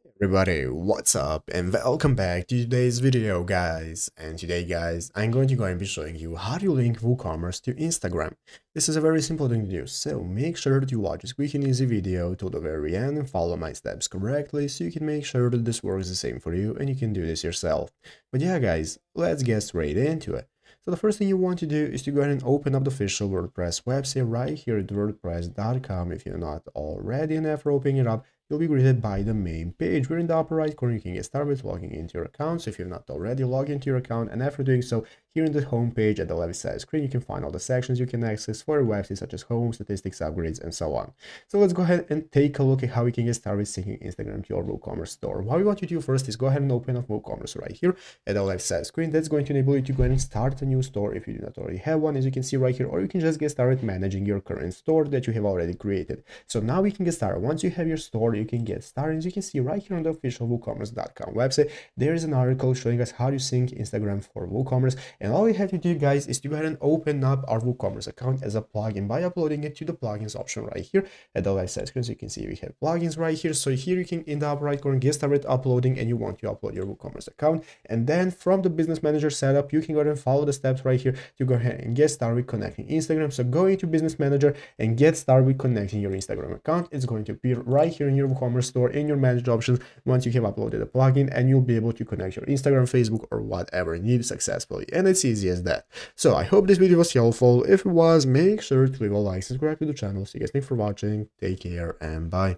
Everybody, what's up and welcome back to today's video, guys. And today, guys, I'm going to go and be showing you how to link WooCommerce to Instagram. This is a very simple thing to do, so make sure that you watch this quick and easy video till the very end and follow my steps correctly so you can make sure that this works the same for you and you can do this yourself. But yeah, guys, let's get straight into it. So the first thing you want to do is to go ahead and open up the official WordPress website right here at wordpress.com if you're not already, and after opening it up, you'll be greeted by the main page where in the upper right corner you can get started with logging into your account. So if you're not already logged into your account, and after doing so, here in the home page at the left side screen, you can find all the sections you can access for your website, such as home, statistics, upgrades, and so on. So let's go ahead and take a look at how we can get started with syncing Instagram to your WooCommerce store. What we want you to do first is go ahead and open up WooCommerce right here at the left side screen. That's going to enable you to go ahead and start a new store if you do not already have one, as you can see right here, or you can just get started managing your current store that you have already created. So now we can get started. Once you have your store, you can get started. As you can see right here on the official WooCommerce.com website, there is an article showing us how to sync Instagram for WooCommerce. And all we have to do, guys, is to go ahead and open up our WooCommerce account as a plugin by uploading it to the plugins option right here at the left side screen. So you can see we have plugins right here. So here you can, in the upper right corner, get started uploading, and you want to upload your WooCommerce account. And then from the business manager setup, you can go ahead and follow the steps right here to go ahead and get started with connecting Instagram. So go into business manager and get started with connecting your Instagram account. It's going to appear right here in your WooCommerce store in your managed options once you have uploaded a plugin, and you'll be able to connect your Instagram, Facebook, or whatever you need successfully. And it's easy as that. So I hope this video was helpful. If it was, make sure to leave a like, subscribe to the channel. So you guys, thanks for watching. Take care and bye.